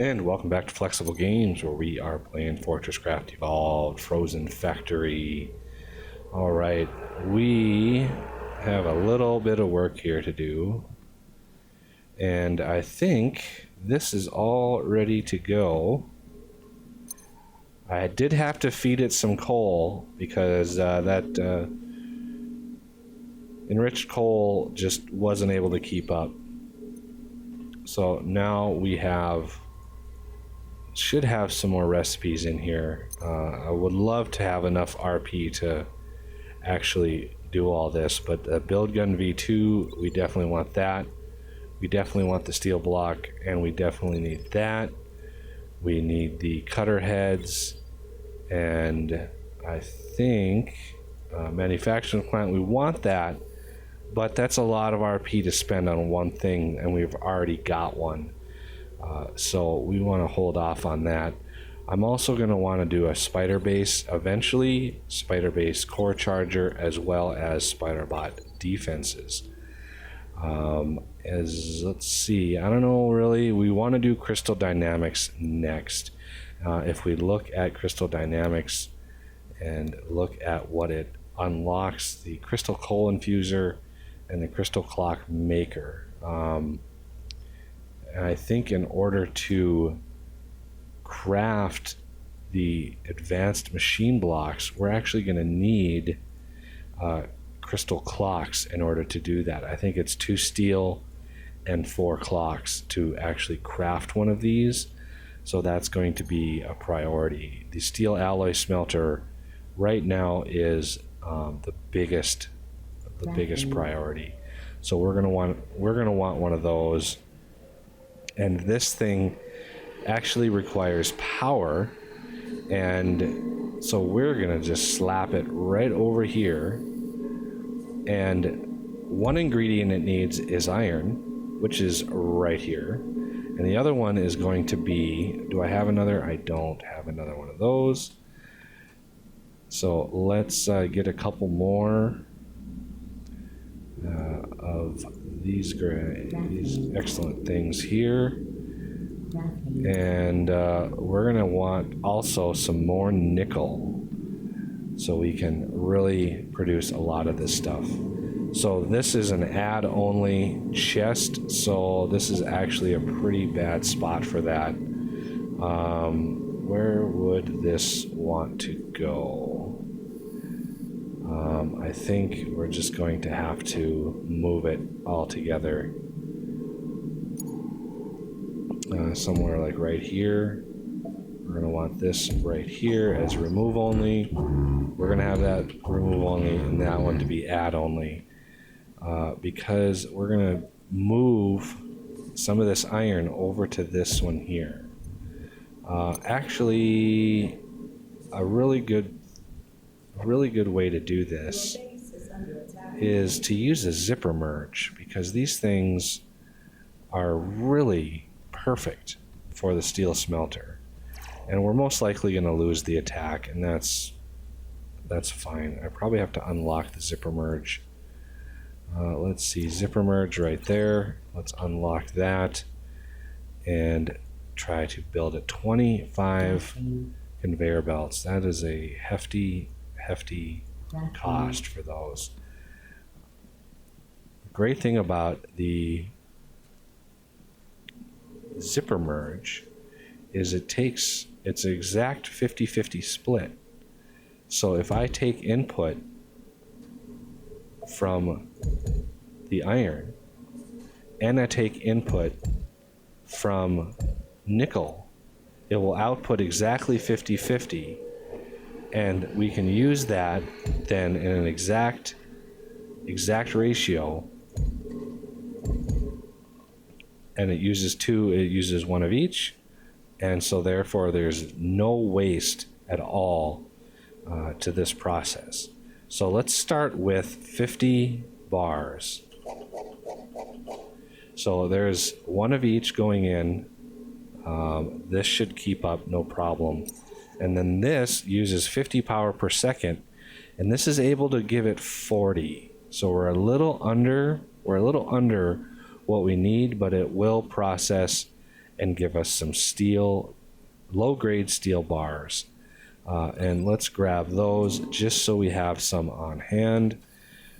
And welcome back to Flexible Games, where we are playing FortressCraft Evolved Frozen Factory. Alright, we have a little bit of work here to do, and I think this is all ready to go. I did have to feed it some coal because that enriched coal just wasn't able to keep up. So now we should have some more recipes in here. I would love to have enough RP to actually do all this, but build gun V2, we definitely want that. We definitely want the steel block, and we definitely need that. We need the cutter heads, and I think manufacturing plant, we want that, but that's a lot of RP to spend on one thing, and we've already got one. So we want to hold off on that. I'm also going to want to do a spider base eventually, spider base core charger, as well as spider bot defenses. Let's see, I don't know really, we want to do crystal dynamics next. If we look at crystal dynamics and look at what it unlocks, the crystal coal infuser and the crystal clock maker. And I think in order to craft the advanced machine blocks, we're actually going to need crystal clocks in order to do that. I think it's 2 steel and 4 clocks to actually craft one of these. So that's going to be a priority. The steel alloy smelter right now is the biggest priority. So we're going to want one of those. And this thing actually requires power, and so we're gonna just slap it right over here. And one ingredient it needs is iron, which is right here, and the other one is going to be, do I have another? I don't have another one of those. So let's get a couple more of these excellent things here, and we're gonna want also some more nickel so we can really produce a lot of this stuff. So this is an add only chest, so this is actually a pretty bad spot for that. Where would this want to go? I think we're just going to have to move it all together somewhere like right here. We're going to want this right here as remove only. We're going to have that remove only and that one to be add only, because we're going to move some of this iron over to this one here. Actually, a really good way to do this is to use a zipper merge, because these things are really perfect for the steel smelter, and we're most likely going to lose the attack, and that's fine. I probably have to unlock the zipper merge. Let's see, zipper merge right there. Let's unlock that and try to build it. 25 conveyor belts. That is a hefty cost for those. Great thing about the zipper merge is it's an exact 50-50 split. So if I take input from the iron and I take input from nickel, it will output exactly 50-50, and we can use that then in an exact ratio, and it uses one of each, and so therefore there's no waste at all to this process. So let's start with 50 bars. So there's one of each going in. This should keep up no problem, and then this uses 50 power per second, and this is able to give it 40. So we're a little under what we need, but it will process and give us some steel, low-grade steel bars. And let's grab those just so we have some on hand.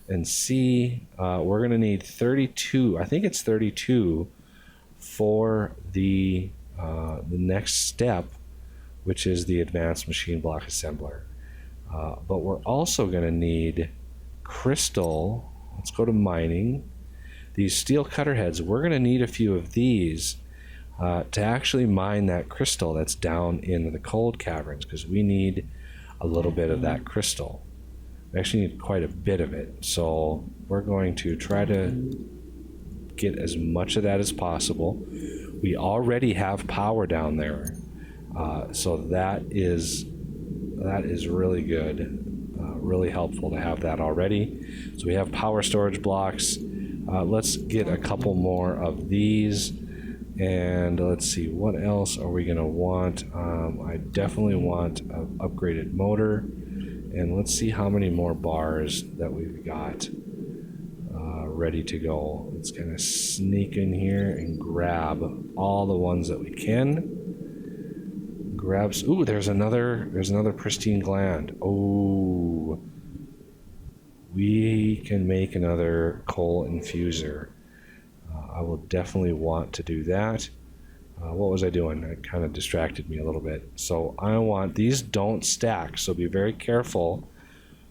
And see, we're going to need 32, I think it's 32 for the next step, which is the advanced machine block assembler. But we're also going to need crystal. Let's go to mining. These steel cutter heads, we're going to need a few of these to actually mine that crystal that's down in the cold caverns, because we need a little bit of that crystal. We actually need quite a bit of it, so we're going to try to get as much of that as possible. We already have power down there, so that is really good, really helpful to have that already. So we have power storage blocks. Let's get a couple more of these, and let's see, what else are we going to want? I definitely want an upgraded motor. And let's see how many more bars that we've got ready to go. Let's kind of sneak in here and grab all the ones that we can. Ooh, there's another pristine gland. Oh, we can make another coal infuser. I will definitely want to do that. What was I doing? It kind of distracted me a little bit. So I want, these don't stack, so be very careful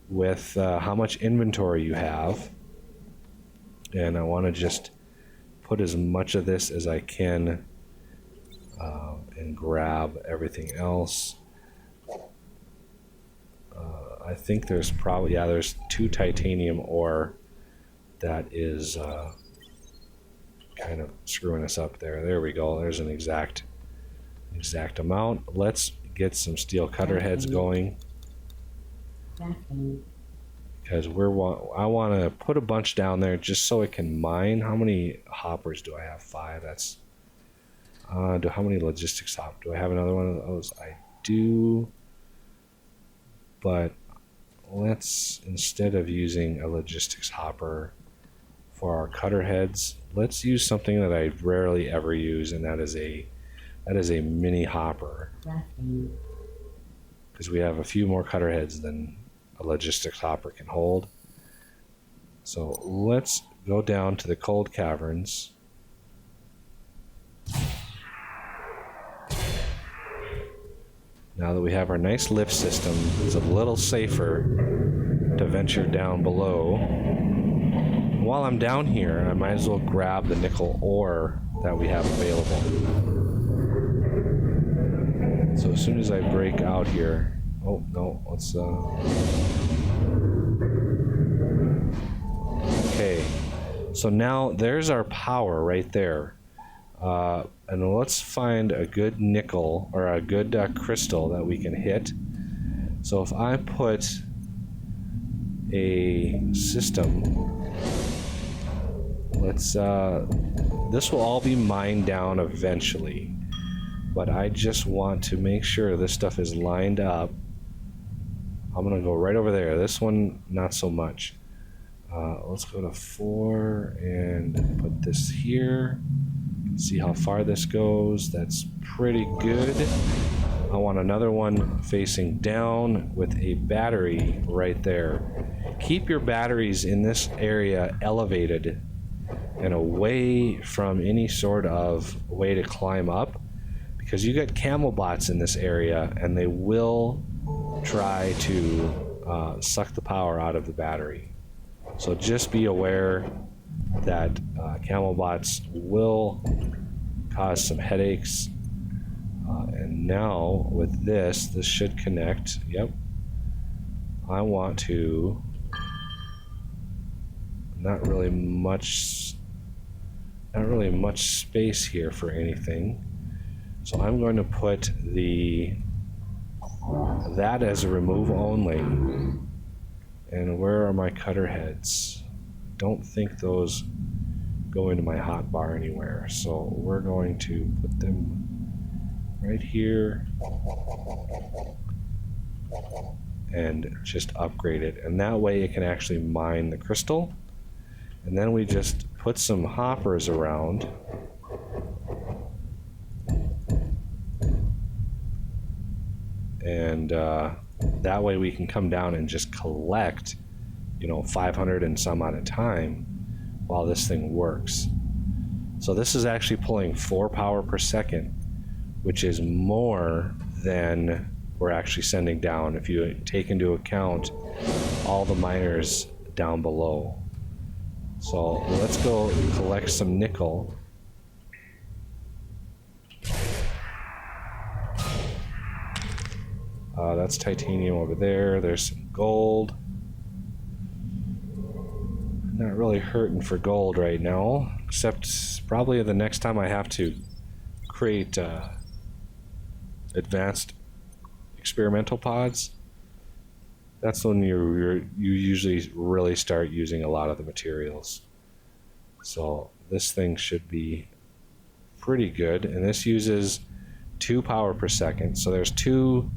with how much inventory you have. And I want to just put as much of this as I can and grab everything else. I think there's probably, yeah, there's 2 titanium ore that is kind of screwing us up there. There we go. There's an exact amount. Let's get some steel cutter heads going, because I want to put a bunch down there just so it can mine. How many hoppers do I have? 5. That's how many logistics hop? Do I have another one of those? I do, but let's, instead of using a logistics hopper for our cutter heads, let's use something that I rarely ever use, and that is a mini hopper, because we have a few more cutter heads than a logistics hopper can hold. So let's go down to the cold caverns. Now that we have our nice lift system, it's a little safer to venture down below. While I'm down here, I might as well grab the nickel ore that we have available. So as soon as I break out here, oh no, let's okay, so now there's our power right there, and let's find a good nickel or a good crystal that we can hit. So if I put a system, let's this will all be mined down eventually, but I just want to make sure this stuff is lined up. I'm gonna go right over there. This one, not so much. Let's go to 4 and put this here. See how far this goes. That's pretty good. I want another one facing down with a battery right there. Keep your batteries in this area elevated and away from any sort of way to climb up, because you got camel bots in this area and they will try to suck the power out of the battery. So just be aware that camel bots will cause some headaches. And now with this should connect. Yep. I want to, not really much space here for anything. So I'm going to put that as a remove only. And where are my cutter heads? Don't think those go into my hotbar anywhere. So we're going to put them right here and just upgrade it. And that way it can actually mine the crystal. And then we just put some hoppers around and that way we can come down and just collect, 500 and some at a time while this thing works. So this is actually pulling 4 power per second, which is more than we're actually sending down if you take into account all the miners down below. So let's go collect some nickel. That's titanium over there. There's some gold. Not really hurting for gold right now, except probably the next time I have to create advanced experimental pods. That's when you usually really start using a lot of the materials. So this thing should be pretty good, and this uses 2 power per second. So there's 2,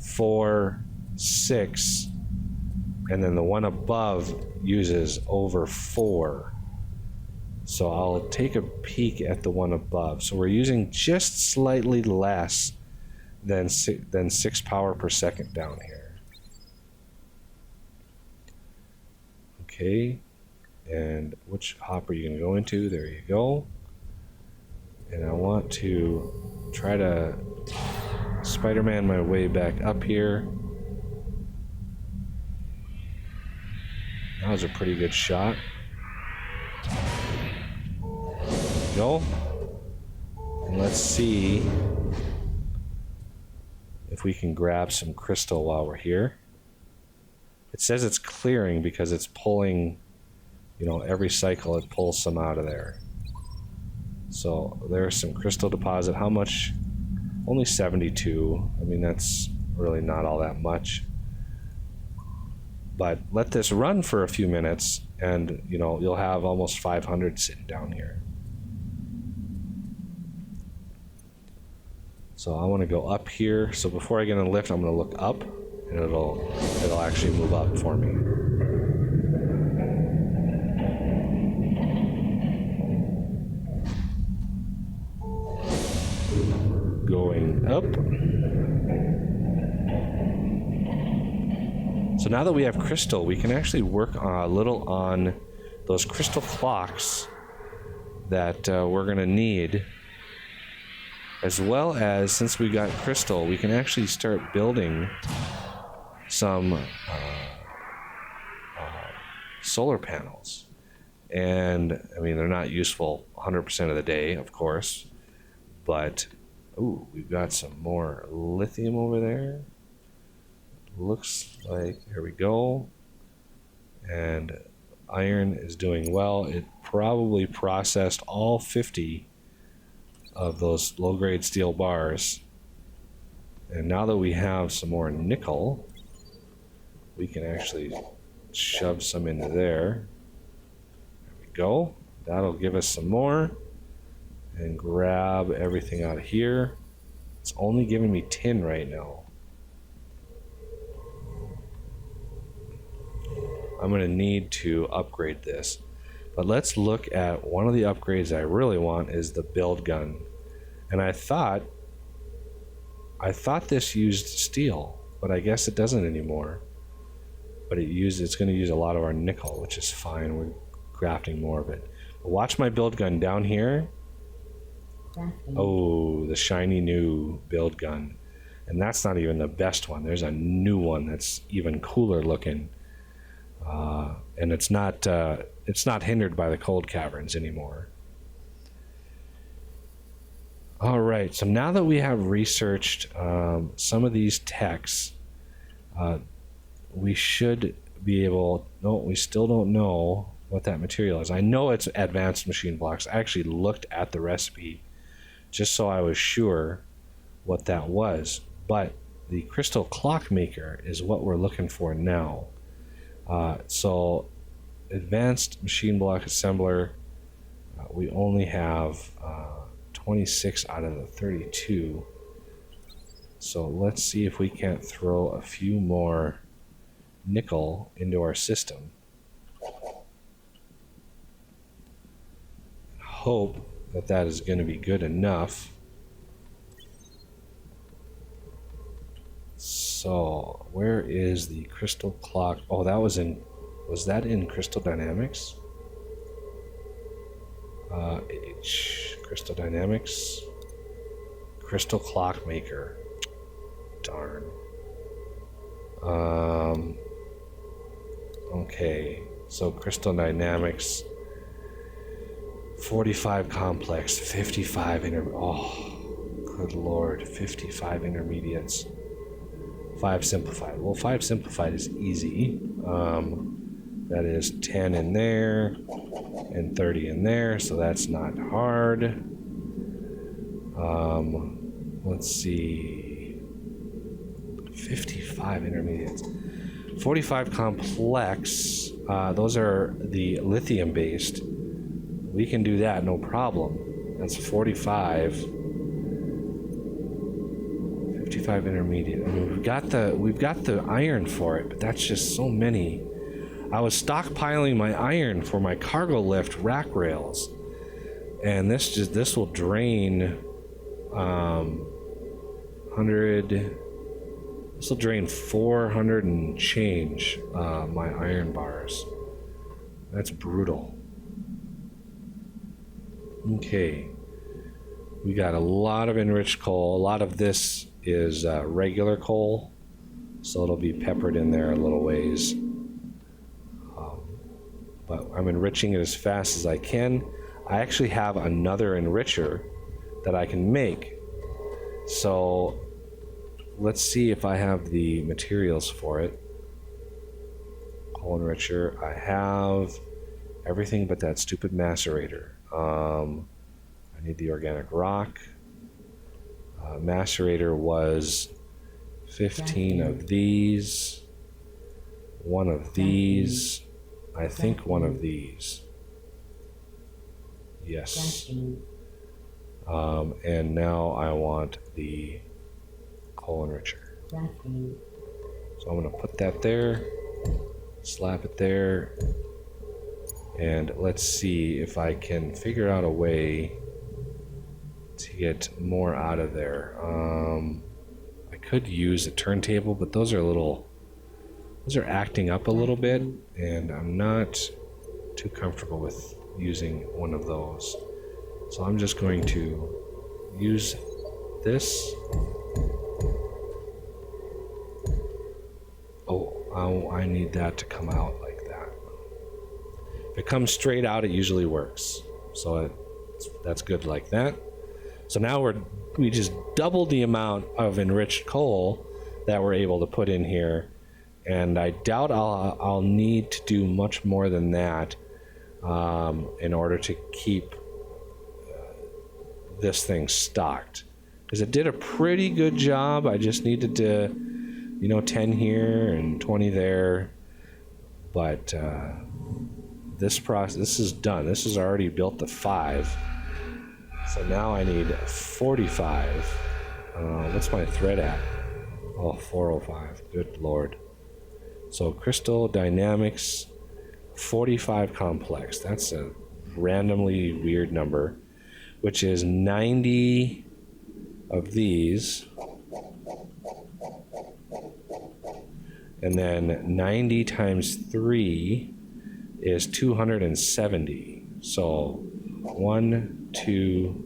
4, 6, and then the one above uses over 4. So I'll take a peek at the one above. So we're using just slightly less than 6 power per second down here. Okay, and which hop are you going to go into? There you go. And I want to try to Spider-Man my way back up here. That was a pretty good shot. Go. And let's see if we can grab some crystal while we're here. It says it's clearing because it's pulling, every cycle it pulls some out of there. So there's some crystal deposit. How much? Only 72. I mean, that's really not all that much. But let this run for a few minutes and, you'll have almost 500 sitting down here. So I want to go up here. So before I get in the lift, I'm going to look up, and it'll actually move up for me. Going up. So now that we have crystal, we can actually work a little on those crystal clocks that we're going to need. As well as, since we got crystal, we can actually start building some solar panels. And, I mean, they're not useful 100% of the day, of course. But, ooh, we've got some more lithium over there. Looks like, here we go. And iron is doing well. It probably processed all 50 of those low-grade steel bars. And now that we have some more nickel, we can actually shove some into there. There we go. That'll give us some more. And grab everything out of here. It's only giving me tin right now. I'm going to need to upgrade this. But let's look at one of the upgrades I really want is the build gun. And I thought this used steel, but I guess it doesn't anymore. But it's going to use a lot of our nickel, which is fine. We're crafting more of it. But watch my build gun down here. Oh, the shiny new build gun. And that's not even the best one. There's a new one that's even cooler looking. And it's not hindered by the cold caverns anymore. All right, so now that we have researched some of these techs, we should be able... No, we still don't know what that material is. I know it's advanced machine blocks. I actually looked at the recipe just so I was sure what that was. But the crystal clock maker is what we're looking for now. So advanced machine block assembler, we only have 26 out of the 32. So let's see if we can't throw a few more nickel into our system. Hope that is going to be good enough. So where is the crystal clock? Oh, that was that in Crystal Dynamics? Crystal Dynamics. Crystal Clock Maker. Darn. Okay, so Crystal Dynamics, 45 complex, 55 oh, good lord, 55 intermediates, 5 simplified. Well, 5 simplified is easy. That is 10 in there and 30 in there, so that's not hard. Let's see, 55 intermediates. 45 complex, those are the lithium based. We can do that, no problem. That's 45. 55 intermediate. I mean, we've got the iron for it, but that's just so many. I was stockpiling my iron for my cargo lift rack rails, and this will drain 100. This will drain 400 and change my iron bars. That's brutal. Okay, we got a lot of enriched coal. A lot of this is regular coal, so it'll be peppered in there a little ways. But I'm enriching it as fast as I can. I actually have another enricher that I can make. So let's see if I have the materials for it. Coal enricher. I have everything but that stupid macerator. I need the organic rock. Macerator was 15 of these, one of these, I think one of these. Yes. And now I want the coal enricher. So I'm going to put that there, slap it there, and let's see if I can figure out a way to get more out of there. I could use a turntable, but those are acting up a little bit, and I'm not too comfortable with using one of those. So I'm just going to use this. Oh, I need that to come out like that. If it comes straight out, it usually works. So that's good like that. So now we just doubled the amount of enriched coal that we're able to put in here, and I doubt I'll need to do much more than that in order to keep this thing stocked, because it did a pretty good job. I just needed to, 10 here and 20 there, but this is done. This is already built to 5. So now I need 45. What's my thread at? Oh, 405. Good lord. So Crystal Dynamics, 45 complex. That's a randomly weird number, which is 90 of these. And then 90 times 3 is 270. So 1, 2,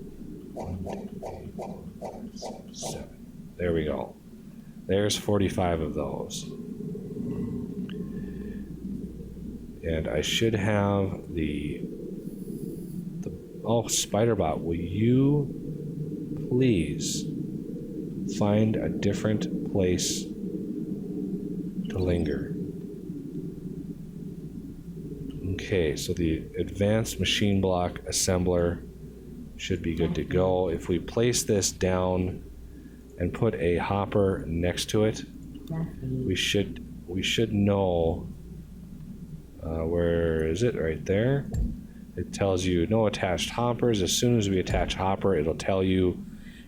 7. There we go. There's 45 of those. And I should have the Spiderbot, will you please find a different place to linger? Okay, so the advanced machine block assembler should be good to go. If we place this down and put a hopper next to it, we should know where is it? Right there. It tells you no attached hoppers. As soon as we attach hopper, it'll tell you,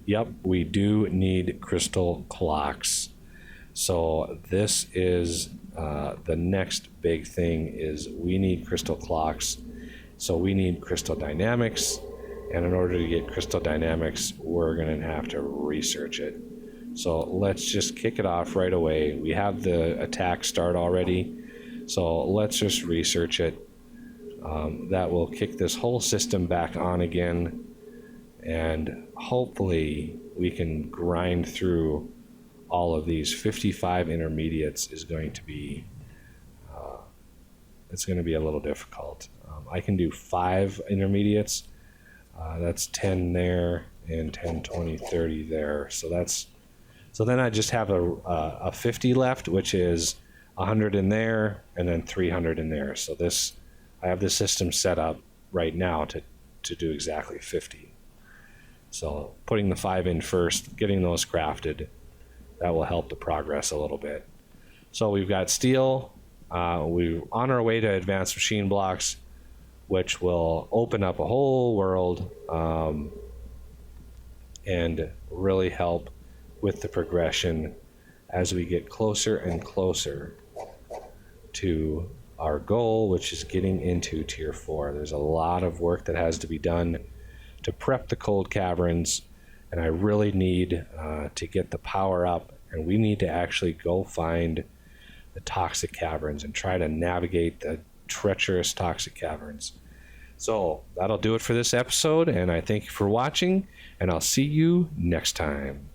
yep, we do need crystal clocks. So this is the next big thing is we need crystal clocks. So we need crystal dynamics, and in order to get crystal dynamics, we're going to have to research it. So let's just kick it off right away. We have the attack start already, so let's just research it. That will kick this whole system back on again, and hopefully we can grind through all of these. 55 intermediates is going to be it's going to be a little difficult. I can do 5 intermediates. That's 10 there and 10, 20, 30 there. So then I just have a 50 left, which is 100 in there and then 300 in there. So I have this system set up right now to do exactly 50. So putting the 5 in first, getting those crafted, that will help the progress a little bit. So we've got steel. We're on our way to advanced machine blocks, which will open up a whole world and really help with the progression as we get closer and closer to our goal, which is getting into tier 4. There's a lot of work that has to be done to prep the cold caverns, and I really need to get the power up, and we need to actually go find the toxic caverns and try to navigate the treacherous toxic caverns. So that'll do it for this episode, and I thank you for watching, and I'll see you next time.